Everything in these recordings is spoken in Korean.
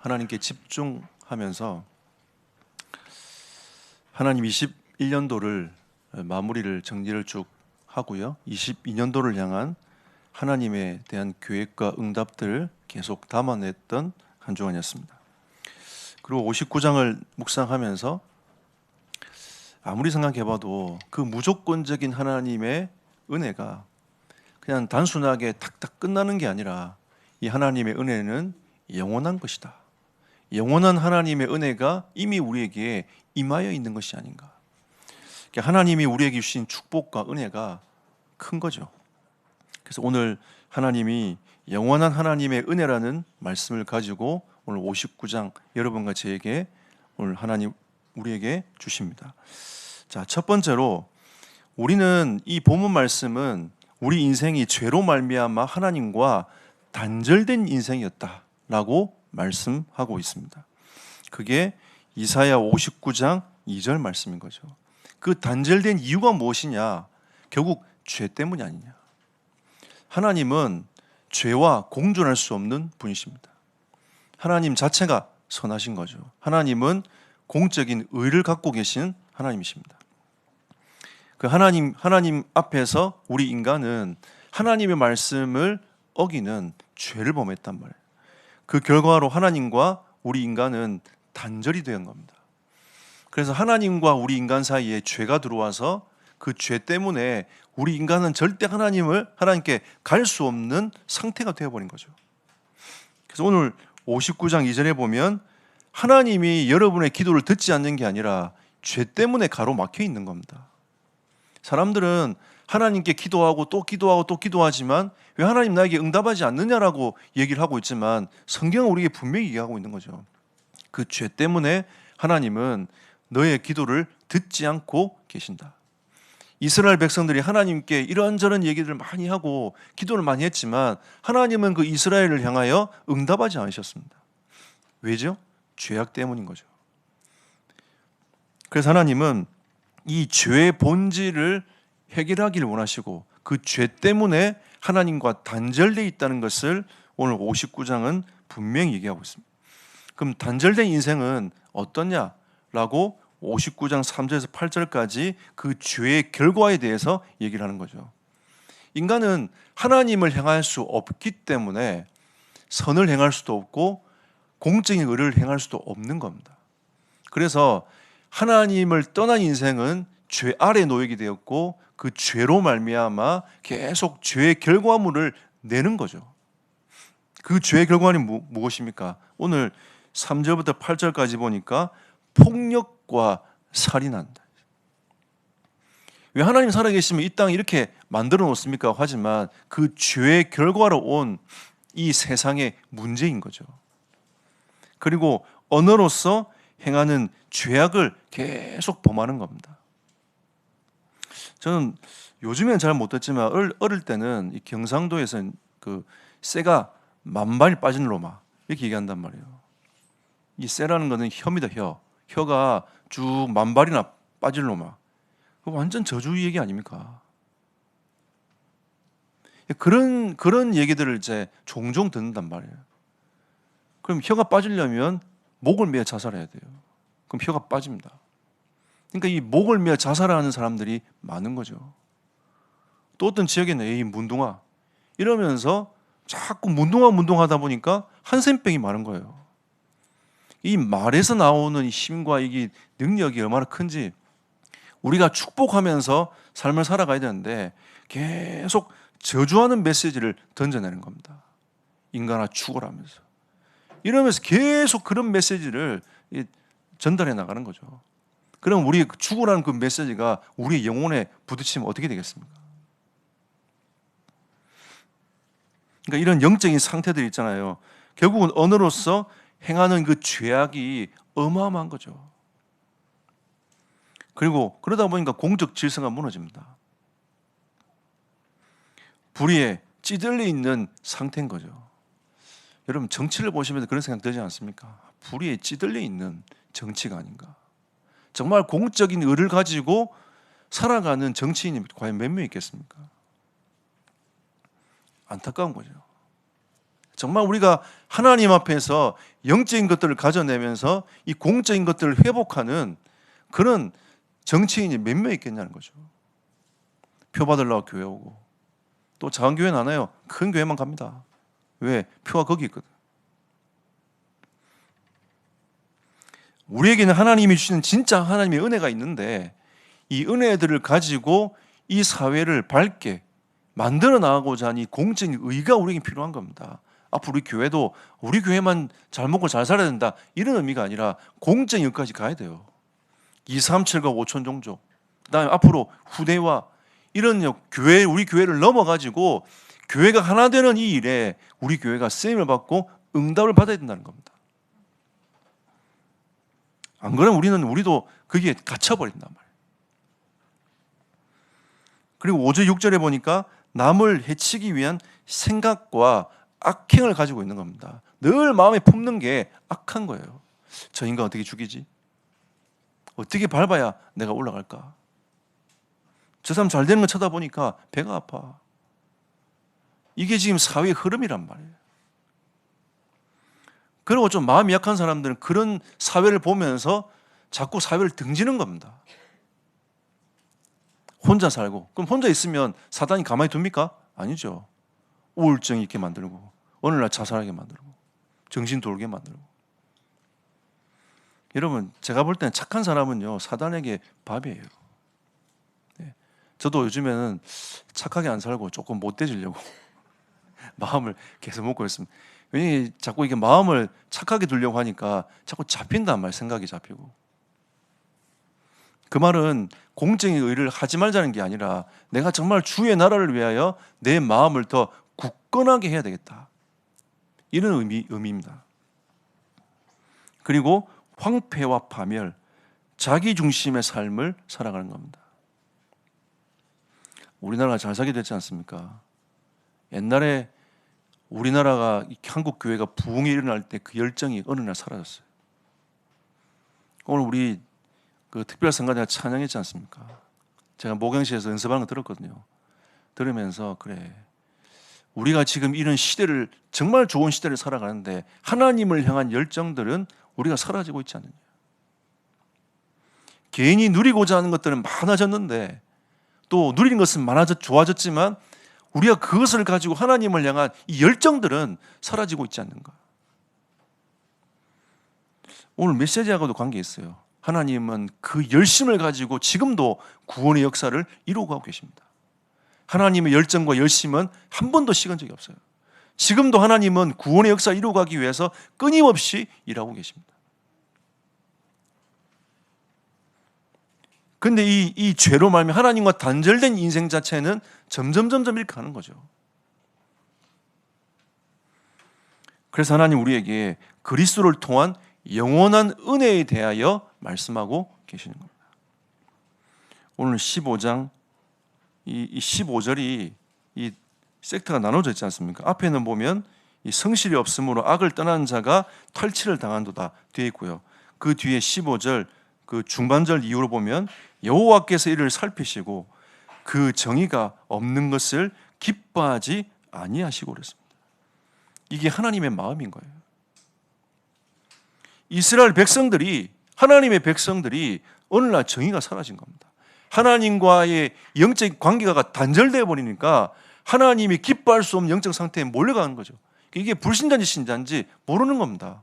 하나님께 집중하면서 하나님 21년도를 마무리를 정리를 쭉 하고요. 22년도를 향한 하나님에 대한 계획과 응답들을 계속 담아냈던 한 주간이었습니다. 그리고 59장을 묵상하면서 아무리 생각해봐도 그 무조건적인 하나님의 은혜가 그냥 단순하게 탁탁 끝나는 게 아니라 이 하나님의 은혜는 영원한 것이다. 영원한 하나님의 은혜가 이미 우리에게 임하여 있는 것이 아닌가. 하나님이 우리에게 주신 축복과 은혜가 큰 거죠. 그래서 오늘 하나님이 영원한 하나님의 은혜라는 말씀을 가지고 오늘 59장 여러분과 저에게 오늘 하나님 우리에게 주십니다. 자, 첫 번째로 우리는 이 본문 말씀은 우리 인생이 죄로 말미암아 하나님과 단절된 인생이었다라고 말씀하고 있습니다. 그게 이사야 59장 2절 말씀인 거죠. 그 단절된 이유가 무엇이냐? 결국 죄 때문이 아니냐. 하나님은 죄와 공존할 수 없는 분이십니다. 하나님 자체가 선하신 거죠. 하나님은 공적인 의를 갖고 계신 하나님이십니다. 그 하나님 앞에서 우리 인간은 하나님의 말씀을 어기는 죄를 범했단 말이에요. 그 결과로 하나님과 우리 인간은 단절이 된 겁니다. 그래서 하나님과 우리 인간 사이에 죄가 들어와서 그 죄 때문에 우리 인간은 절대 하나님께 갈 수 없는 상태가 되어버린 거죠. 그래서 오늘 59장 2절에 보면 하나님이 여러분의 기도를 듣지 않는 게 아니라 죄 때문에 가로막혀 있는 겁니다. 사람들은 하나님께 기도하고 또 기도하고 또 기도하지만 왜 하나님 나에게 응답하지 않느냐라고 얘기를 하고 있지만 성경은 우리에게 분명히 얘기하고 있는 거죠. 그 죄 때문에 하나님은 너의 기도를 듣지 않고 계신다. 이스라엘 백성들이 하나님께 이런저런 얘기들을 많이 하고 기도를 많이 했지만 하나님은 그 이스라엘을 향하여 응답하지 않으셨습니다. 왜죠? 죄악 때문인 거죠. 그래서 하나님은 이 죄의 본질을 해결하기를 원하시고 그 죄 때문에 하나님과 단절되어 있다는 것을 오늘 59장은 분명히 얘기하고 있습니다. 그럼 단절된 인생은 어떠냐라고 59장 3절에서 8절까지 그 죄의 결과에 대해서 얘기를 하는 거죠. 인간은 하나님을 향할 수 없기 때문에 선을 행할 수도 없고 공적인 의를 행할 수도 없는 겁니다. 그래서 하나님을 떠난 인생은 죄 아래 놓이게 되었고 그 죄로 말미암아 계속 죄의 결과물을 내는 거죠. 그 죄의 결과는 무엇입니까? 오늘 3절부터 8절까지 보니까 폭력과 살인한다. 왜 하나님 살아계시면 이 땅 이렇게 만들어 놓습니까? 하지만 그 죄의 결과로 온 이 세상의 문제인 거죠. 그리고 언어로서 행하는 죄악을 계속 범하는 겁니다. 저는 요즘엔 잘 못했지만 어릴 때는 이 경상도에서 그 쇠가 만발이 빠진 로마 이렇게 얘기한단 말이에요. 이 쇠라는 것은 혀입니다. 혀가 쭉 만발이나 빠질 로마. 완전 저주 얘기 아닙니까? 그런 얘기들을 이제 종종 듣는단 말이에요. 그럼 혀가 빠지려면 목을 매어 자살해야 돼요. 그럼 혀가 빠집니다. 그러니까 이 목을 매어 자살하는 사람들이 많은 거죠. 또 어떤 지역에는 에이 문둥아 이러면서 자꾸 문둥하다 보니까 한센병이 많은 거예요. 이 말에서 나오는 힘과 이게 능력이 얼마나 큰지 우리가 축복하면서 삶을 살아가야 되는데 계속 저주하는 메시지를 던져내는 겁니다. 인간아 죽어라면서. 이러면서 계속 그런 메시지를 전달해 나가는 거죠. 그럼 우리 죽으라는 그 메시지가 우리의 영혼에 부딪히면 어떻게 되겠습니까? 그러니까 이런 영적인 상태들 있잖아요. 결국은 언어로서 행하는 그 죄악이 어마어마한 거죠. 그리고 그러다 보니까 공적 질서가 무너집니다. 불의에 찌들려 있는 상태인 거죠. 여러분 정치를 보시면 그런 생각 들지 않습니까? 불의에 찌들려 있는 정치가 아닌가. 정말 공적인 의를 가지고 살아가는 정치인이 과연 몇 명 있겠습니까? 안타까운 거죠. 정말 우리가 하나님 앞에서 영적인 것들을 가져내면서 이 공적인 것들을 회복하는 그런 정치인이 몇 명 있겠냐는 거죠. 표 받으려고 교회 오고, 또 작은 교회는 안 와요. 큰 교회만 갑니다. 왜? 표가 거기 있거든. 우리에게는 하나님이 주시는 진짜 하나님의 은혜가 있는데, 이 은혜들을 가지고 이 사회를 밝게 만들어 나가고자 하는 이 공적인 의가 우리에게 필요한 겁니다. 앞으로 우리 교회도 우리 교회만 잘 먹고 잘 살아야 된다, 이런 의미가 아니라 공적인 의까지 가야 돼요. 237과 5천 종족, 그다음에 앞으로 후대와 이런 교회, 우리 교회를 넘어가지고 교회가 하나 되는 이 일에 우리 교회가 쓰임을 받고 응답을 받아야 된다는 겁니다. 안 그러면 우리도 거기에 갇혀버린단 말이에요. 그리고 5절 6절에 보니까 남을 해치기 위한 생각과 악행을 가지고 있는 겁니다. 늘 마음에 품는 게 악한 거예요. 저 인간 어떻게 죽이지? 어떻게 밟아야 내가 올라갈까? 저 사람 잘 되는 거 쳐다보니까 배가 아파. 이게 지금 사회의 흐름이란 말이에요. 그리고 좀 마음이 약한 사람들은 그런 사회를 보면서 자꾸 사회를 등지는 겁니다. 혼자 살고, 그럼 혼자 있으면 사단이 가만히 둡니까? 아니죠. 우울증 있게 만들고, 어느 날 자살하게 만들고, 정신 돌게 만들고. 여러분, 제가 볼 때는 착한 사람은요, 사단에게 밥이에요. 네. 저도 요즘에는 착하게 안 살고 조금 못돼지려고 마음을 계속 먹고 있습니다. 왜냐면 자꾸 이게 마음을 착하게 두려고 하니까 자꾸 잡힌단 말이에요. 생각이 잡히고. 그 말은 공적인 의를 하지 말자는 게 아니라 내가 정말 주의 나라를 위하여 내 마음을 더 굳건하게 해야 되겠다, 이런 의미입니다. 그리고 황폐와 파멸, 자기 중심의 삶을 살아가는 겁니다. 우리나라가 잘 살게 됐지 않습니까? 옛날에 우리나라가 한국 교회가 부흥이 일어날 때 그 열정이 어느 날 사라졌어요. 오늘 우리 그 특별성가대가 찬양했지 않습니까? 제가 모경시에서 연습하는 거 들었거든요. 들으면서 그래, 우리가 지금 이런 시대를, 정말 좋은 시대를 살아가는데 하나님을 향한 열정들은 우리가 사라지고 있지 않느냐. 개인이 누리고자 하는 것들은 많아졌는데, 또 누리는 것은 좋아졌지만 우리가 그것을 가지고 하나님을 향한 이 열정들은 사라지고 있지 않는가. 오늘 메시지하고도 관계 있어요. 하나님은 그 열심을 가지고 지금도 구원의 역사를 이루고 가고 계십니다. 하나님의 열정과 열심은 한 번도 식은 적이 없어요. 지금도 하나님은 구원의 역사를 이루고 가기 위해서 끊임없이 일하고 계십니다. 그런데 이 죄로 말미암아 하나님과 단절된 인생 자체는 점점 이렇게 가는 거죠. 그래서 하나님 우리에게 그리스도를 통한 영원한 은혜에 대하여 말씀하고 계시는 겁니다. 오늘 15장 이 15절이 이 섹터가 나눠져 있지 않습니까? 앞에는 보면 이 성실이 없으므로 악을 떠난 자가 탈취를 당한도다 되어 있고요. 그 뒤에 15절 그 중반절 이후로 보면 여호와께서 이를 살피시고 그 정의가 없는 것을 기뻐하지 아니하시고 그랬습니다. 이게 하나님의 마음인 거예요. 이스라엘 백성들이, 하나님의 백성들이 어느 날 정의가 사라진 겁니다. 하나님과의 영적 관계가 단절되어 버리니까 하나님이 기뻐할 수 없는 영적 상태에 몰려가는 거죠. 이게 불신자인지 신자인지 모르는 겁니다.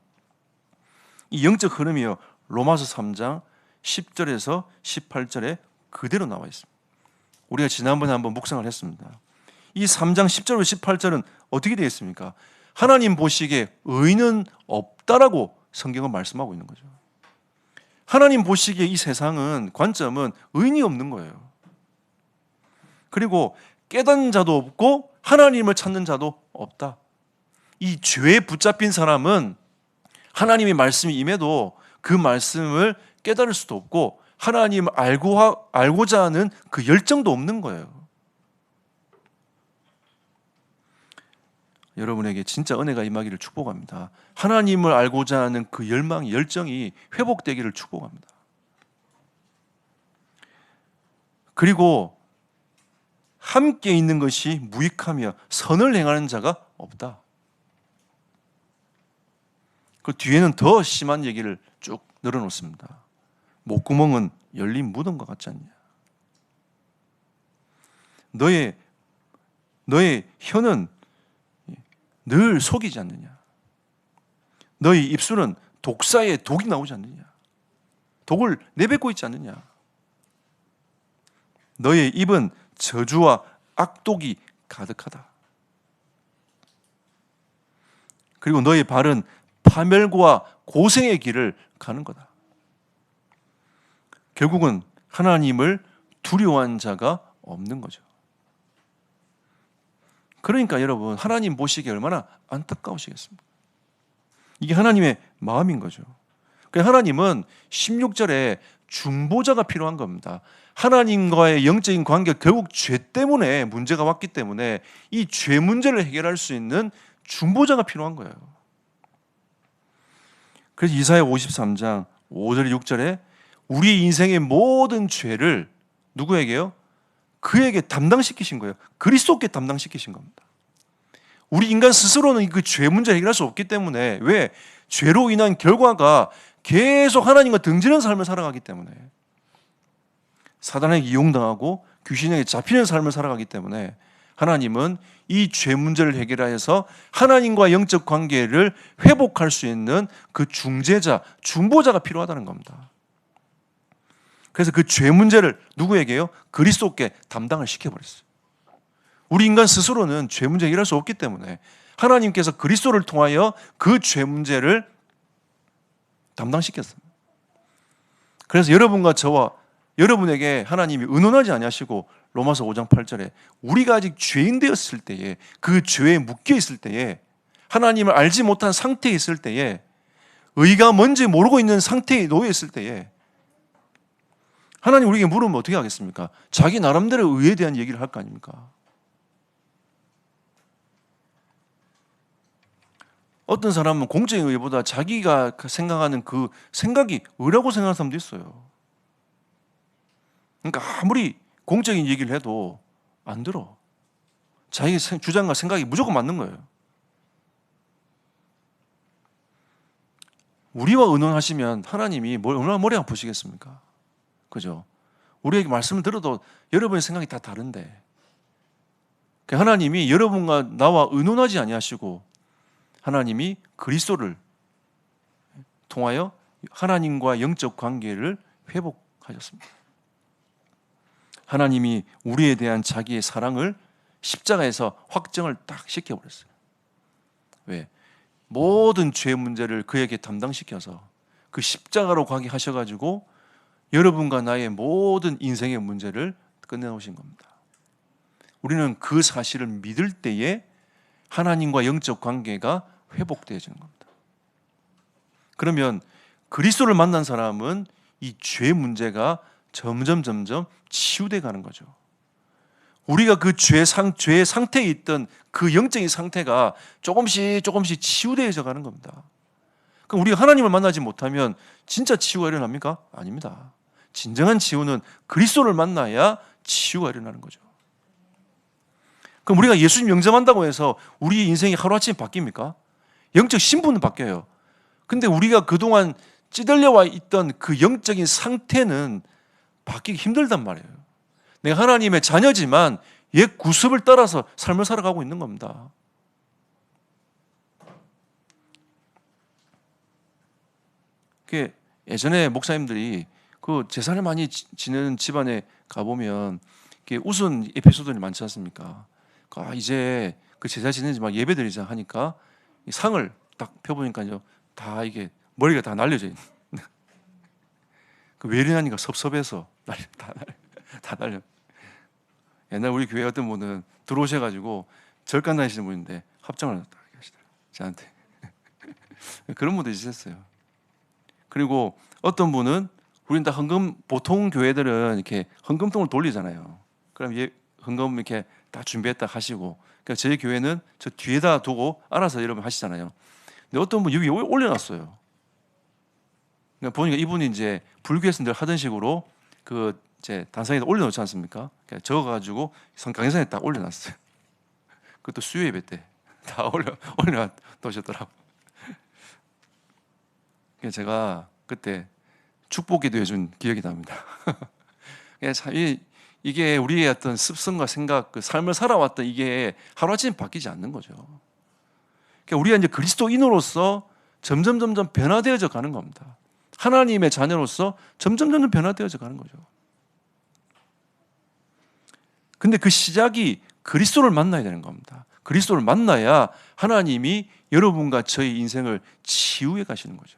이 영적 흐름이요, 로마서 3장 10절에서 18절에 그대로 나와 있습니다. 우리가 지난번에 한번 묵상을 했습니다. 이 3장 10절에서 18절은 어떻게 되어 있습니까? 하나님 보시기에 의인은 없다라고 성경은 말씀하고 있는 거죠. 하나님 보시기에 이 세상은, 관점은 의인이 없는 거예요. 그리고 깨닫는 자도 없고 하나님을 찾는 자도 없다. 이 죄에 붙잡힌 사람은 하나님의 말씀이 임해도 그 말씀을 깨달을 수도 없고 하나님을 알고자 하는 그 열정도 없는 거예요. 여러분에게 진짜 은혜가 임하기를 축복합니다. 하나님을 알고자 하는 그 열망, 열정이 회복되기를 축복합니다. 그리고 함께 있는 것이 무익하며 선을 행하는 자가 없다. 그 뒤에는 더 심한 얘기를 쭉 늘어놓습니다. 목구멍은 열린 무덤과 같지 않냐. 너의 혀는 늘 속이지 않느냐. 너의 입술은 독사에 독이 나오지 않느냐. 독을 내뱉고 있지 않느냐. 너의 입은 저주와 악독이 가득하다. 그리고 너의 발은 파멸과 고생의 길을 가는 거다. 결국은 하나님을 두려워한 자가 없는 거죠. 그러니까 여러분, 하나님 보시기에 얼마나 안타까우시겠습니까? 이게 하나님의 마음인 거죠. 하나님은 16절에 중보자가 필요한 겁니다. 하나님과의 영적인 관계가 결국 죄 때문에 문제가 왔기 때문에 이 죄 문제를 해결할 수 있는 중보자가 필요한 거예요. 그래서 이사야 53장 5절 6절에 우리 인생의 모든 죄를 누구에게요? 그에게 담당시키신 거예요. 그리스도께 담당시키신 겁니다. 우리 인간 스스로는 그 죄 문제를 해결할 수 없기 때문에, 왜? 죄로 인한 결과가 계속 하나님과 등지는 삶을 살아가기 때문에, 사단에게 이용당하고 귀신에게 잡히는 삶을 살아가기 때문에 하나님은 이 죄 문제를 해결하여서 하나님과 영적 관계를 회복할 수 있는 그 중재자, 중보자가 필요하다는 겁니다. 그래서 그 죄 문제를 누구에게요? 그리스도께 담당을 시켜버렸어요. 우리 인간 스스로는 죄 문제 해결할 수 없기 때문에 하나님께서 그리스도를 통하여 그 죄 문제를 담당시켰습니다. 그래서 여러분과 저와 여러분에게 하나님이 의논하지 아니하시고 로마서 5장 8절에 우리가 아직 죄인 되었을 때에, 그 죄에 묶여 있을 때에, 하나님을 알지 못한 상태에 있을 때에, 의가 뭔지 모르고 있는 상태에 놓여 있을 때에 하나님 우리에게 물으면 어떻게 하겠습니까? 자기 나름대로 의에 대한 얘기를 할 거 아닙니까? 어떤 사람은 공적인 의보다 자기가 생각하는 그 생각이 의라고 생각하는 사람도 있어요. 그러니까 아무리 공적인 얘기를 해도 안 들어. 자기 주장과 생각이 무조건 맞는 거예요. 우리와 의논하시면 하나님이 얼마나 머리 아프시겠습니까? 그죠? 우리에게 말씀을 들어도 여러분의 생각이 다 다른데, 하나님이 여러분과 나와 의논하지 아니하시고 하나님이 그리스도를 통하여 하나님과 영적 관계를 회복하셨습니다. 하나님이 우리에 대한 자기의 사랑을 십자가에서 확정을 딱 시켜버렸어요. 왜? 모든 죄 문제를 그에게 담당시켜서 그 십자가로 가게 하셔가지고 여러분과 나의 모든 인생의 문제를 끝내놓으신 겁니다. 우리는 그 사실을 믿을 때에 하나님과 영적 관계가 회복되어지는 겁니다. 그러면 그리스도를 만난 사람은 이 죄 문제가 점점 치유돼 가는 거죠. 우리가 그 죄의 상태에 있던 그 영적인 상태가 조금씩 치유되어져 가는 겁니다. 그럼 우리가 하나님을 만나지 못하면 진짜 치유가 일어납니까? 아닙니다. 진정한 치유는 그리스도를 만나야 치유가 일어나는 거죠. 그럼 우리가 예수님 영접한다고 해서 우리 인생이 하루아침에 바뀝니까? 영적 신분은 바뀌어요. 근데 우리가 그동안 찌들려와 있던 그 영적인 상태는 바뀌기 힘들단 말이에요. 내가 하나님의 자녀지만 옛 구습을 따라서 삶을 살아가고 있는 겁니다. 예전에 목사님들이 그 제사를 많이 지내는 집안에 가보면 웃은 에피소드들이 많지 않습니까? 이제 그 제사 지내지 막 예배 드리자 하니까 상을 딱 펴보니까요, 다 이게 머리가 다 날려져 있는. 왜 이러냐니까 섭섭해서 다 날려. 옛날 우리 교회 어떤 분은 들어오셔가지고 절간 다니시는 분인데 합장을 하시더라고요, 저한테. 그런 분도 있었어요. 그리고 어떤 분은 우리는 다 보통 교회들은 이렇게 헌금통을 돌리잖아요. 그럼 헌금 이렇게 다 준비했다 하시고, 그러니까 저희 교회는 저 뒤에다 두고 알아서 여러분 하시잖아요. 근데 어떤 분 여기 올려놨어요. 그러니까 보니까 이분이 이제 불교에서 늘 하던 식으로 그 이제 단상에다 올려놓지 않습니까? 그러니까 적어가지고 강의선에 딱 올려놨어요. 그것도 수요 예배 때 다 올려놓으셨더라고. 제가 그때 축복 기도해 준 기억이 납니다. 참 이게 우리의 어떤 습성과 생각, 그 삶을 살아왔던 이게 하루아침에 바뀌지 않는 거죠. 우리가 이제 그리스도인으로서 점점 변화되어져 가는 겁니다. 하나님의 자녀로서 점점 변화되어져 가는 거죠. 근데 그 시작이 그리스도를 만나야 되는 겁니다. 그리스도를 만나야 하나님이 여러분과 저의 인생을 치유해 가시는 거죠.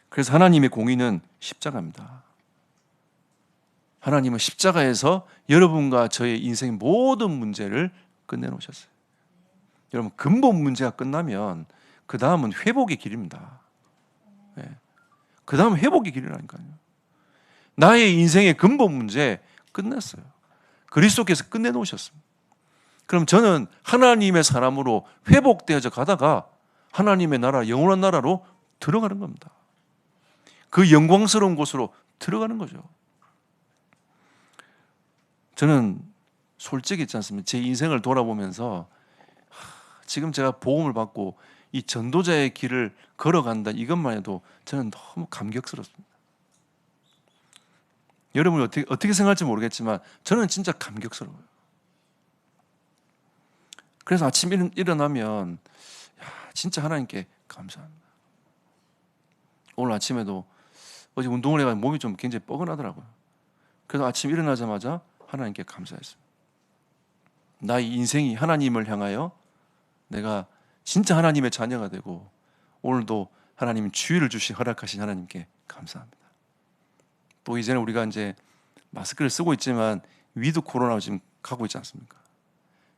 그래서 하나님의 공의는 십자가입니다. 하나님은 십자가에서 여러분과 저의 인생 모든 문제를 끝내놓으셨어요. 여러분, 근본 문제가 끝나면 그 다음은 회복의 길입니다. 네. 그 다음은 회복의 길이라니까요. 나의 인생의 근본 문제 끝났어요. 그리스도께서 끝내놓으셨습니다. 그럼 저는 하나님의 사람으로 회복되어져 가다가 하나님의 나라, 영원한 나라로 들어가는 겁니다. 그 영광스러운 곳으로 들어가는 거죠. 저는 솔직히 있지 않습니까? 제 인생을 돌아보면서 지금 제가 복음을 받고 이 전도자의 길을 걸어간다, 이것만 해도 저는 너무 감격스럽습니다. 여러분이 어떻게 생각할지 모르겠지만 저는 진짜 감격스러워요. 그래서 아침 일어나면 진짜 하나님께 감사합니다. 오늘 아침에도 어제 운동을 해가지고 몸이 좀 굉장히 뻐근하더라고요. 그래서 아침 일어나자마자 하나님께 감사했습니다. 나의 인생이 하나님을 향하여 내가 진짜 하나님의 자녀가 되고 오늘도 하나님 주의를 주신 허락하신 하나님께 감사합니다. 또 이제는 우리가 이제 마스크를 쓰고 있지만 위드 코로나 지금 가고 있지 않습니까?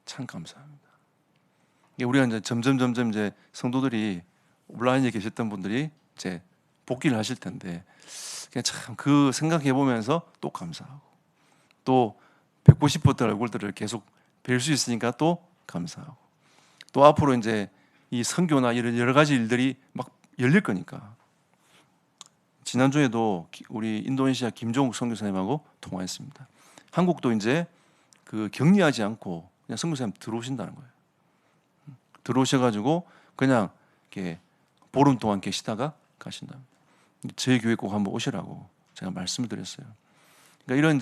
참 감사합니다. 우리가 이제 점점 이제 성도들이 온라인에 계셨던 분들이 이제 복귀를 하실 텐데 참 그 생각해 보면서 또 감사하고 또 뵙고 싶었던 얼굴들을 계속 뵐 수 있으니까 또 감사하고 또 앞으로 이제 이 선교나 이런 여러 가지 일들이 막 열릴 거니까 지난주에도 우리 인도네시아 김종욱 선교사님하고 통화했습니다. 한국도 이제 그 격리하지 않고 그냥 선교사님 들어오신다는 거예요. 들어오셔가지고 그냥 이렇게 보름 동안 계시다가 가신다. 저희 교회 꼭 한번 오시라고 제가 말씀을 드렸어요. 그러니까 이런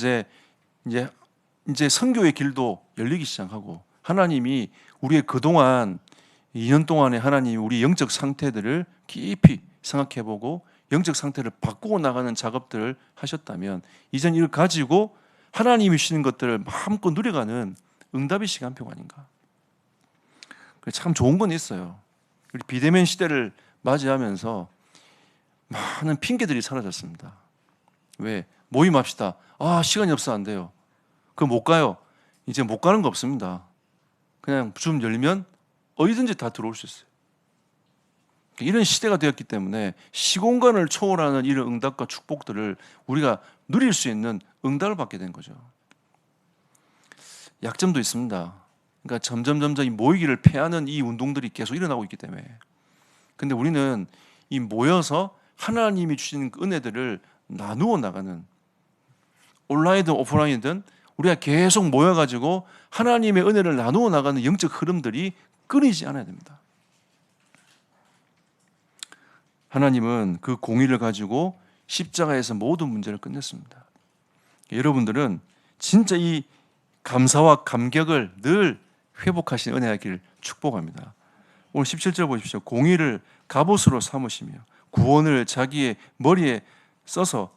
이제 선교의 길도 열리기 시작하고 하나님이 우리의 그동안 2년 동안에 하나님이 우리 영적 상태들을 깊이 생각해보고 영적 상태를 바꾸고 나가는 작업들을 하셨다면 이젠 이걸 가지고 하나님이 주시는 것들을 마음껏 누려가는 응답의 시간표가 아닌가. 참 좋은 건 있어요. 우리 비대면 시대를 맞이하면서 많은 핑계들이 사라졌습니다. 왜? 모임합시다. 시간이 없어 안 돼요. 그럼 못 가요. 이제 못 가는 거 없습니다. 그냥 줌 열면 어디든지 다 들어올 수 있어요. 이런 시대가 되었기 때문에 시공간을 초월하는 이런 응답과 축복들을 우리가 누릴 수 있는 응답을 받게 된 거죠. 약점도 있습니다. 그러니까 점점 이 모이기를 패하는 이 운동들이 계속 일어나고 있기 때문에. 근데 우리는 이 모여서 하나님이 주시는 은혜들을 나누어 나가는, 온라인이든 오프라인이든 우리가 계속 모여가지고 하나님의 은혜를 나누어 나가는 영적 흐름들이 끊이지 않아야 됩니다. 하나님은 그 공의를 가지고 십자가에서 모든 문제를 끝냈습니다. 여러분들은 진짜 이 감사와 감격을 늘 회복하신 은혜의 길 축복합니다. 오늘 17절 보십시오. 공의를 갑옷으로 삼으시며 구원을 자기의 머리에 써서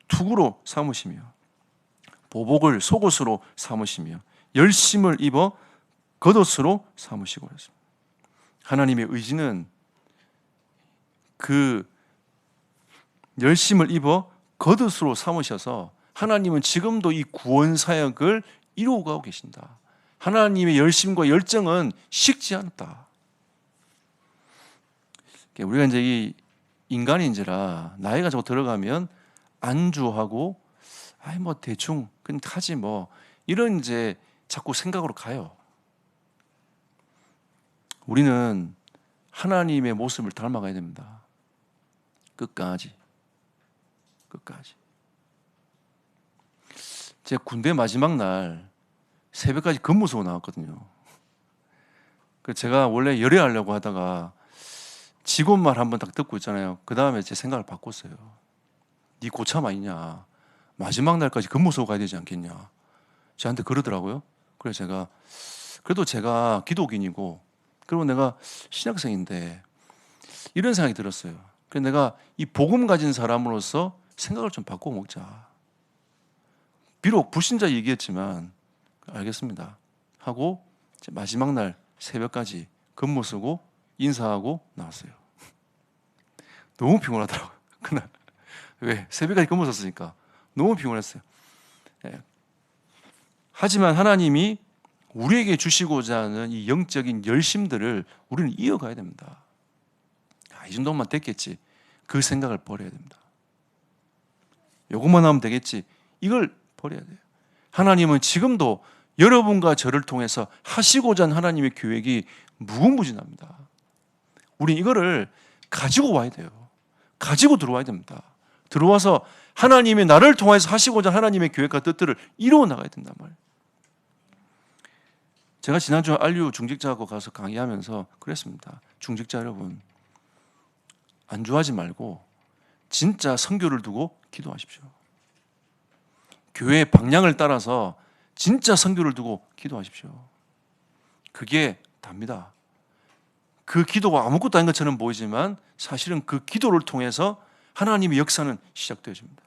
투구로 삼으시며 보복을 속옷으로 삼으시며 열심을 입어 겉옷으로 삼으시고 그랬습니다. 하나님의 의지는 그 열심을 입어 겉옷으로 삼으셔서 하나님은 지금도 이 구원 사역을 이루어가고 계신다. 하나님의 열심과 열정은 식지 않았다. 우리가 이제 이 인간인지라 나이가 자꾸 들어가면 안주하고 뭐 대충 그냥 하지 뭐 이런 이제 자꾸 생각으로 가요. 우리는 하나님의 모습을 닮아가야 됩니다. 끝까지. 제가 군대 마지막 날 새벽까지 근무소고 나왔거든요. 그래서 제가 원래 열애하려고 하다가 직원 말 한번 딱 듣고 있잖아요. 그 다음에 제 생각을 바꿨어요. 네 고참 아니냐. 마지막 날까지 근무 서고 가야 되지 않겠냐. 저한테 그러더라고요. 그래서 제가 그래도 제가 기독인이고 그리고 내가 신학생인데 이런 생각이 들었어요. 그래서 내가 이 복음 가진 사람으로서 생각을 좀 바꾸어 먹자. 비록 불신자 얘기했지만 알겠습니다 하고 마지막 날 새벽까지 근무 쓰고 인사하고 나왔어요. 너무 피곤하더라고요. 그날 왜? 새벽까지 근무 썼으니까 너무 피곤했어요. 예. 하지만 하나님이 우리에게 주시고자 하는 이 영적인 열심들을 우리는 이어가야 됩니다. 이 정도만 됐겠지. 그 생각을 버려야 됩니다. 요것만 하면 되겠지. 이걸 버려야 돼요. 하나님은 지금도 여러분과 저를 통해서 하시고자 하는 하나님의 계획이 무궁무진합니다. 우린 이거를 가지고 와야 돼요. 가지고 들어와야 됩니다. 들어와서 하나님의 나를 통해서 하시고자 하는 하나님의 계획과 뜻들을 이루어 나가야 된단 말이에요. 제가 지난주에 알류 중직자하고 가서 강의하면서 그랬습니다. 중직자 여러분, 안주하지 말고 진짜 선교를 두고 기도하십시오. 교회의 방향을 따라서 진짜 선교를 두고 기도하십시오. 그게 답니다. 그 기도가 아무것도 아닌 것처럼 보이지만 사실은 그 기도를 통해서 하나님의 역사는 시작되어집니다.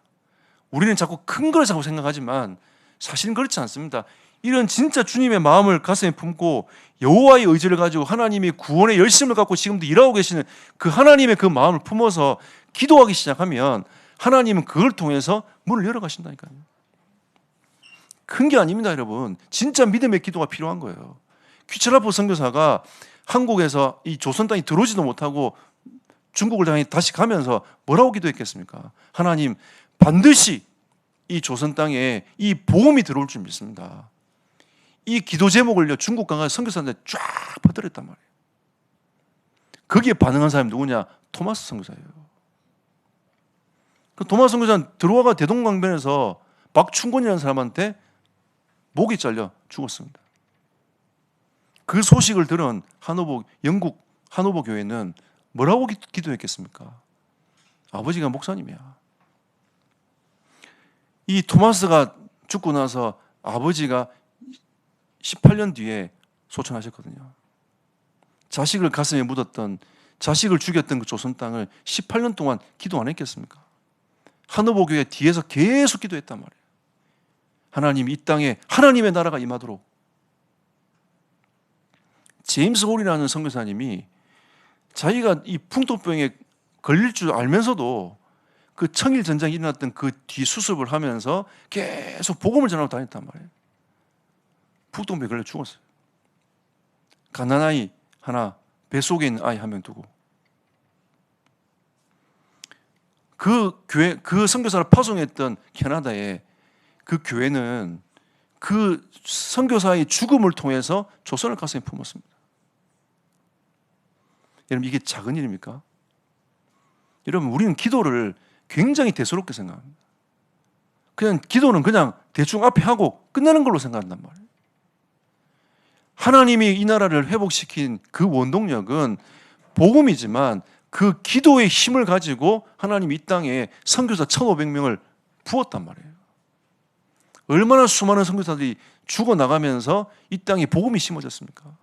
우리는 자꾸 큰 걸 자꾸 생각하지만 사실은 그렇지 않습니다. 이런 진짜 주님의 마음을 가슴에 품고 여호와의 의지를 가지고 하나님의 구원의 열심을 갖고 지금도 일하고 계시는 그 하나님의 그 마음을 품어서 기도하기 시작하면 하나님은 그걸 통해서 문을 열어가신다니까요. 큰 게 아닙니다, 여러분. 진짜 믿음의 기도가 필요한 거예요. 퀴철라포 선교사가 한국에서 이 조선 땅에 들어오지도 못하고 중국을 향해 다시 가면서 뭐라고 기도했겠습니까? 하나님, 반드시 이 조선 땅에 이 복음이 들어올 줄 믿습니다. 이 기도 제목을요, 중국 강가 선교사한테 쫙 퍼뜨렸단 말이에요. 거기에 반응한 사람이 누구냐? 토마스 선교사예요. 그 토마스 선교사는 들어와가 대동강변에서 박충곤이라는 사람한테 목이 잘려 죽었습니다. 그 소식을 들은 영국 하노버 교회는 뭐라고 기도했겠습니까? 아버지가 목사님이야. 이 토마스가 죽고 나서 아버지가 18년 뒤에 소천하셨거든요. 자식을 가슴에 묻었던, 자식을 죽였던 그 조선 땅을 18년 동안 기도 안 했겠습니까? 하노버 교회 뒤에서 계속 기도했단 말이에요. 하나님, 이 땅에 하나님의 나라가 임하도록. 제임스 홀이라는 선교사님이 자기가 이 풍토병에 걸릴 줄 알면서도 그 청일 전쟁이 일어났던 그 뒤 수습을 하면서 계속 복음을 전하고 다녔단 말이에요. 풍토병에 걸려 죽었어요. 가난아이 하나, 뱃속에 있는 아이 한 명 두고. 그 교회, 그 선교사를 파송했던 캐나다에 그 교회는 그 선교사의 죽음을 통해서 조선을 가슴에 품었습니다. 여러분, 이게 작은 일입니까? 여러분, 우리는 기도를 굉장히 대수롭게 생각합니다. 그냥 기도는 그냥 대충 앞에 하고 끝내는 걸로 생각한단 말이에요. 하나님이 이 나라를 회복시킨 그 원동력은 복음이지만 그 기도의 힘을 가지고 하나님이 이 땅에 선교사 1,500명을 부었단 말이에요. 얼마나 수많은 선교사들이 죽어나가면서 이 땅에 복음이 심어졌습니까?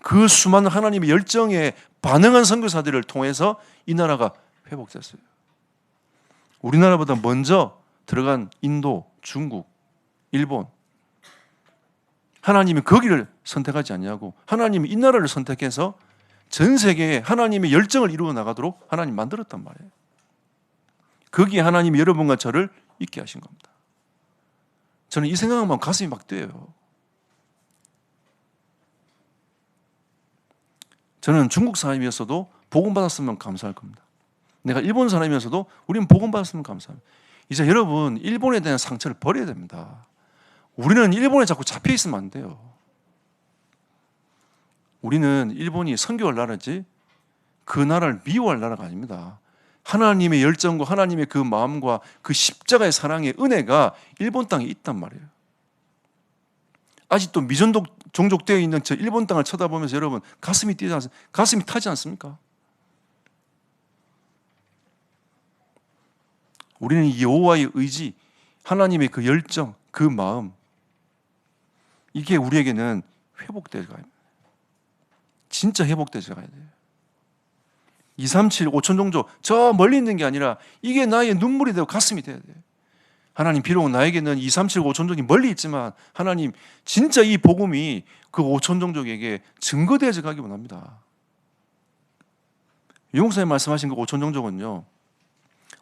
그 수많은 하나님의 열정에 반응한 선교사들을 통해서 이 나라가 회복됐어요. 우리나라보다 먼저 들어간 인도, 중국, 일본, 하나님이 거기를 선택하지 않냐고, 하나님이 이 나라를 선택해서 전 세계에 하나님의 열정을 이루어 나가도록 하나님 만들었단 말이에요. 거기에 하나님이 여러분과 저를 있게 하신 겁니다. 저는 이 생각하면 가슴이 막 뛰어요. 저는 중국 사람이었어도 복음 받았으면 감사할 겁니다. 내가 일본 사람이었어도 우리는 복음 받았으면 감사합니다. 이제 여러분, 일본에 대한 상처를 버려야 됩니다. 우리는 일본에 자꾸 잡혀 있으면 안 돼요. 우리는 일본이 선교할 나라지 그 나라를 미워할 나라가 아닙니다. 하나님의 열정과 하나님의 그 마음과 그 십자가의 사랑의 은혜가 일본 땅에 있단 말이에요. 아직도 미전독 종족되어 있는 저 일본 땅을 쳐다보면서 여러분 가슴이 뛰지 않습니까? 가슴이 타지 않습니까? 우리는 여호와의 의지, 하나님의 그 열정, 그 마음, 이게 우리에게는 회복되어야 돼요. 진짜 회복되어야 돼요. 237, 5천 종족 저 멀리 있는 게 아니라 이게 나의 눈물이 되고 가슴이 돼야 돼요. 하나님, 비록 나에게는 237, 5천 종족이 멀리 있지만 하나님 진짜 이 복음이 그 5천 종족에게 증거되어져 가기 원합니다. 유목사님 말씀하신 그 5천 종족은요,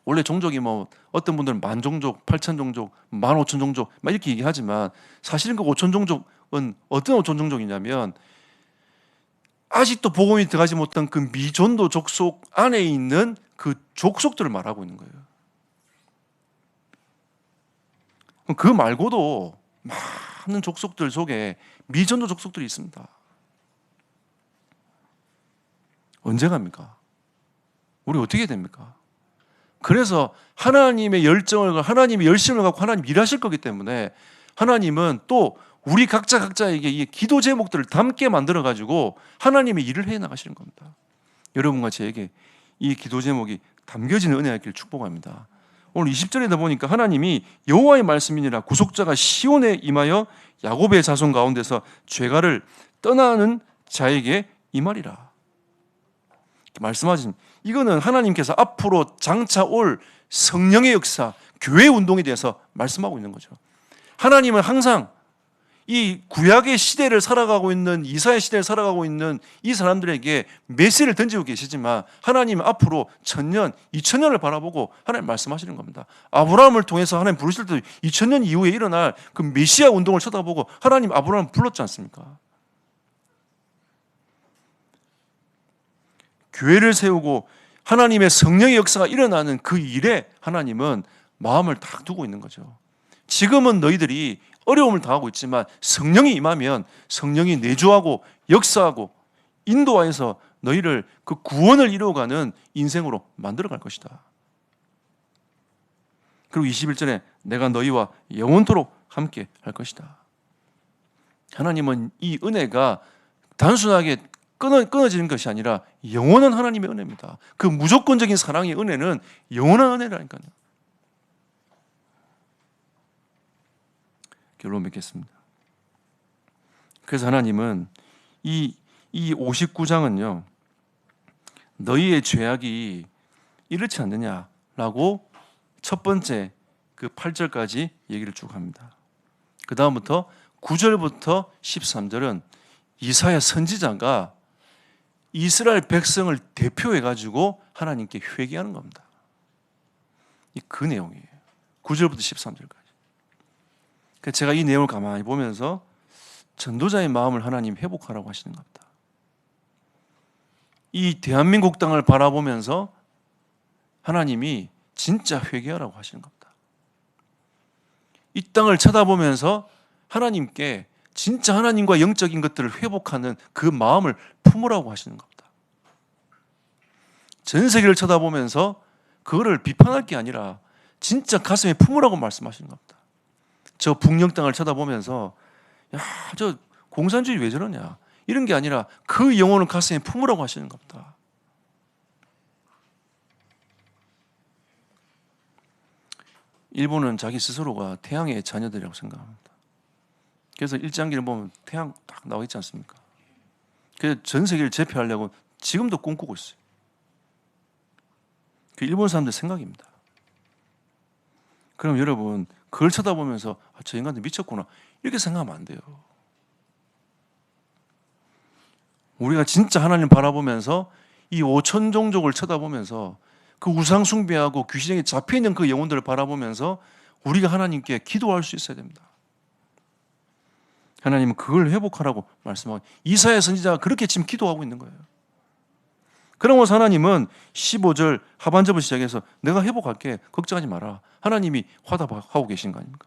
원래 종족이 뭐 어떤 분들은 10,000종족, 8,000종족, 15,000종족 막 이렇게 얘기하지만 사실은 그 5천 종족은 어떤 5천 종족이냐면 아직도 복음이 들어가지 못한 그 미전도 족속 안에 있는 그 족속들을 말하고 있는 거예요. 그 말고도 많은 족속들 속에 미전도 족속들이 있습니다. 언제 갑니까? 우리 어떻게 됩니까? 그래서 하나님의 열정을, 하나님의 열심을 갖고 하나님 일하실 거기 때문에 하나님은 또 우리 각자에게 이 기도 제목들을 담게 만들어 가지고 하나님의 일을 해 나가시는 겁니다. 여러분과 저에게 이 기도 제목이 담겨지는 은혜가 있기를 축복합니다. 오늘 20절에다 보니까 하나님이 여호와의 말씀이니라 구속자가 시온에 임하여 야곱의 자손 가운데서 죄가를 떠나는 자에게 임하리라. 말씀하신 이거는 하나님께서 앞으로 장차 올 성령의 역사, 교회 운동에 대해서 말씀하고 있는 거죠. 하나님은 항상 이 구약의 시대를 살아가고 있는, 이사야 시대를 살아가고 있는 이 사람들에게 메시지를 던지고 계시지만 하나님은 앞으로 1000년, 2000년을 바라보고 하나님 말씀하시는 겁니다. 아브라함을 통해서 하나님 부르실 때 2000년 이후에 일어날 그 메시아 운동을 쳐다보고 하나님 아브라함을 불렀지 않습니까? 교회를 세우고 하나님의 성령의 역사가 일어나는 그 일에 하나님은 마음을 딱 두고 있는 거죠. 지금은 너희들이 어려움을 당하고 있지만 성령이 임하면 성령이 내주하고 역사하고 인도하여서 너희를 그 구원을 이루어가는 인생으로 만들어갈 것이다. 그리고 21절에 내가 너희와 영원토록 함께 할 것이다. 하나님은 이 은혜가 단순하게 끊어지는 것이 아니라 영원한 하나님의 은혜입니다. 그 무조건적인 사랑의 은혜는 영원한 은혜라니까요. 결론 맺겠습니다. 그래서 하나님은 이 59장은요, 너희의 죄악이 이렇지 않느냐라고 첫 번째 그 8절까지 얘기를 쭉 합니다. 그 다음부터 9절부터 13절은 이사야 선지자가 이스라엘 백성을 대표해 가지고 하나님께 회개하는 겁니다. 그 내용이에요. 9절부터 13절까지. 제가 이 내용을 가만히 보면서 전도자의 마음을 하나님 회복하라고 하시는 겁니다. 이 대한민국 땅을 바라보면서 하나님이 진짜 회개하라고 하시는 겁니다. 이 땅을 쳐다보면서 하나님께 진짜 하나님과 영적인 것들을 회복하는 그 마음을 품으라고 하시는 겁니다. 전 세계를 쳐다보면서 그거를 비판할 게 아니라 진짜 가슴에 품으라고 말씀하시는 겁니다. 저 북녘 땅을 쳐다보면서 야, 저 공산주의 왜 저러냐 이런 게 아니라 그 영혼을 가슴에 품으라고 하시는 겁니다. 일본은 자기 스스로가 태양의 자녀들이라고 생각합니다. 그래서 일장기를 보면 태양 딱 나와 있지 않습니까? 그래서 전 세계를 제패하려고 지금도 꿈꾸고 있어요. 그 일본 사람들 생각입니다. 그럼 여러분 그걸 쳐다보면서 저 인간들 미쳤구나 이렇게 생각하면 안 돼요. 우리가 진짜 하나님 바라보면서 이 5천 종족을 쳐다보면서 그 우상 숭배하고 귀신에게 잡혀있는 그 영혼들을 바라보면서 우리가 하나님께 기도할 수 있어야 됩니다. 하나님은 그걸 회복하라고 말씀하고 이사야 선지자가 그렇게 지금 기도하고 있는 거예요. 그러면서 하나님은 15절 하반절부터 시작해서 내가 회복할게 걱정하지 마라. 하나님이 화답하고 계신 거 아닙니까?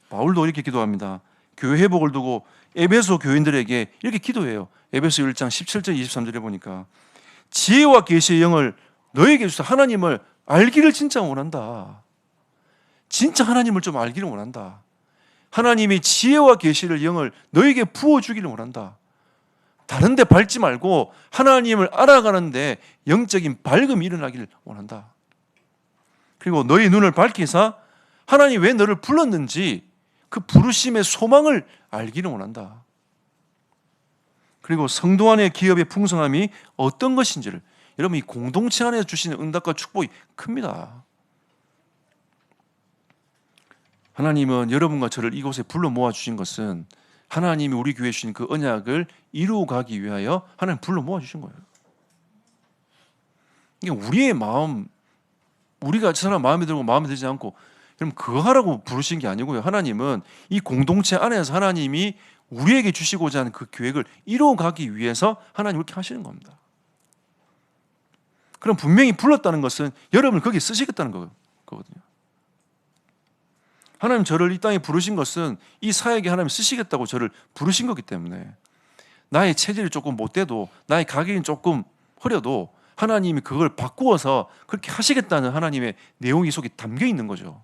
바울도 이렇게 기도합니다. 교회 회복을 두고 에베소 교인들에게 이렇게 기도해요. 에베소 1장 17절 23절에 보니까 지혜와 계시의 영을 너에게 주사 하나님을 알기를 진짜 원한다. 진짜 하나님을 좀 알기를 원한다. 하나님이 지혜와 계시를 영을 너에게 부어주기를 원한다. 다른 데 밟지 말고 하나님을 알아가는데 영적인 밝음이 일어나기를 원한다. 그리고 너희 눈을 밝히사 하나님이 왜 너를 불렀는지 그 부르심의 소망을 알기를 원한다. 그리고 성도 안의 기업의 풍성함이 어떤 것인지를, 여러분 이 공동체 안에서 주시는 응답과 축복이 큽니다. 하나님은 여러분과 저를 이곳에 불러 모아 주신 것은 하나님이 우리 교회에 주신 그 언약을 이루어 가기 위하여 하나님 불러 모아 주신 거예요. 이게 우리의 마음, 우리가 저 사람 마음에 들고 마음에 들지 않고 여러분 그거 하라고 부르신 게 아니고요. 하나님은 이 공동체 안에서 하나님이 우리에게 주시고자 하는 그 계획을 이루어 가기 위해서 하나님 그렇게 하시는 겁니다. 그럼 분명히 불렀다는 것은 여러분을 거기에 쓰시겠다는 거거든요. 하나님 저를 이 땅에 부르신 것은 이 사역에 하나님 쓰시겠다고 저를 부르신 거기 때문에 나의 체질이 조금 못돼도 나의 가격이 조금 흐려도 하나님이 그걸 바꾸어서 그렇게 하시겠다는 하나님의 내용이 속에 담겨 있는 거죠.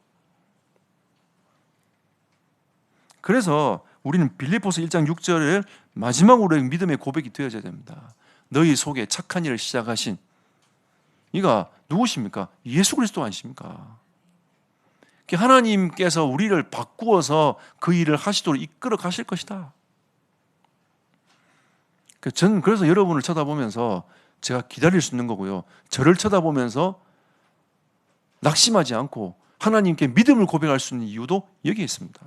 그래서 우리는 빌립보서 1장 6절을 마지막으로 믿음의 고백이 되어져야 됩니다. 너희 속에 착한 일을 시작하신 이가 누구십니까? 예수 그리스도 아니십니까? 하나님께서 우리를 바꾸어서 그 일을 하시도록 이끌어 가실 것이다. 저는 그래서 여러분을 쳐다보면서 제가 기다릴 수 있는 거고요. 저를 쳐다보면서 낙심하지 않고 하나님께 믿음을 고백할 수 있는 이유도 여기에 있습니다.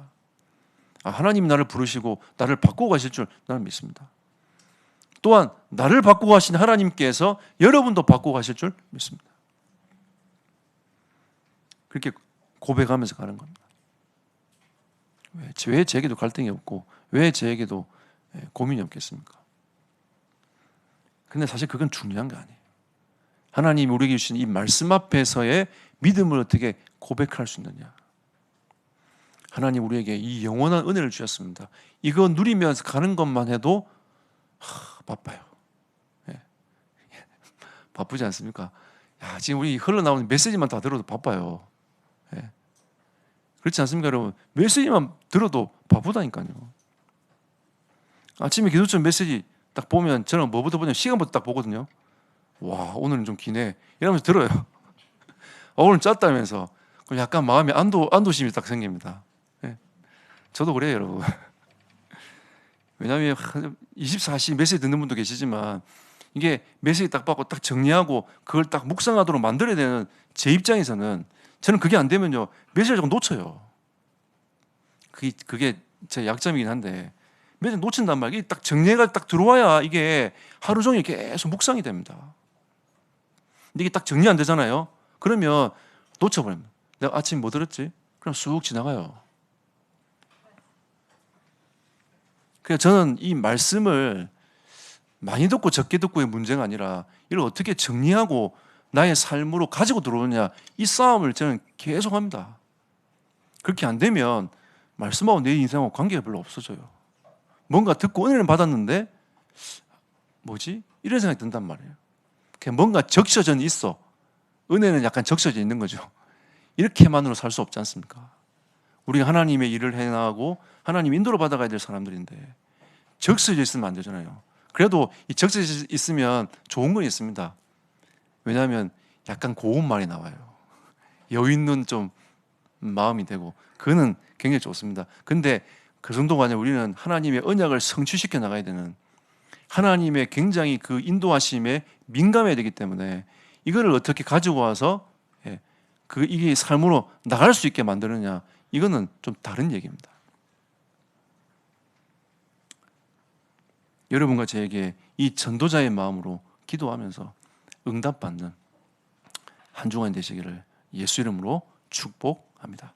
하나님이 나를 부르시고 나를 바꾸고 가실 줄 나는 믿습니다. 또한 나를 바꾸고 가신 하나님께서 여러분도 바꾸고 가실 줄 믿습니다. 그렇게 고백하면서 가는 겁니다. 왜 제게도 갈등이 없고 왜 제게도 고민이 없겠습니까? 근데 사실 그건 중요한 게 아니에요. 하나님이 우리에게 주신 이 말씀 앞에서의 믿음을 어떻게 고백할 수 있느냐. 하나님 우리에게 이 영원한 은혜를 주셨습니다. 이거 누리면서 가는 것만 해도 바빠요. 바쁘지 않습니까? 지금 우리 흘러나오는 메시지만 다 들어도 바빠요. 그렇지 않습니까, 여러분? 메시지만 들어도 바쁘다니까요. 아침에 기도처럼 메시지 딱 보면 저는 뭐부터 보냐면 시간부터 딱 보거든요. 와, 오늘은 좀 기네. 이러면서 들어요. 오늘 짰다면서. 그럼 약간 마음에 안도심이 딱 생깁니다. 저도 그래요, 여러분. 왜냐하면 24시 메시지 듣는 분도 계시지만 이게 메시지 딱 받고 딱 정리하고 그걸 딱 묵상하도록 만들어야 되는 제 입장에서는 저는 그게 안 되면요 메시지를 조금 놓쳐요. 그게 제 약점이긴 한데 메시지 놓친단 말이에요. 딱 정리가 딱 들어와야 이게 하루 종일 계속 묵상이 됩니다. 근데 이게 딱 정리 안 되잖아요. 그러면 놓쳐버립니다. 내가 아침 뭐 들었지? 그럼 쑥 지나가요. 그래서 저는 이 말씀을 많이 듣고 적게 듣고의 문제가 아니라 이걸 어떻게 정리하고 나의 삶으로 가지고 들어오느냐, 이 싸움을 저는 계속 합니다. 그렇게 안 되면 말씀하고 내 인생하고 관계가 별로 없어져요. 뭔가 듣고 은혜를 받았는데 뭐지? 이런 생각이 든단 말이에요. 그냥 뭔가 적셔져 있어. 은혜는 약간 적셔져 있는 거죠. 이렇게만으로 살 수 없지 않습니까? 우리가 하나님의 일을 해나가고 하나님 인도를 받아가야 될 사람들인데 적셔져 있으면 안 되잖아요. 그래도 이 적셔져 있으면 좋은 건 있습니다. 왜냐하면 약간 고운 말이 나와요. 여유 있는 좀 마음이 되고 그거는 굉장히 좋습니다. 근데 그 정도가 아니라 우리는 하나님의 언약을 성취시켜 나가야 되는, 하나님의 굉장히 그 인도하심에 민감해야 되기 때문에 이거를 어떻게 가지고 와서 이게 삶으로 나갈 수 있게 만드느냐, 이거는 좀 다른 얘기입니다. 여러분과 저에게 이 전도자의 마음으로 기도하면서 응답받는 한 주간 되시기를 예수 이름으로 축복합니다.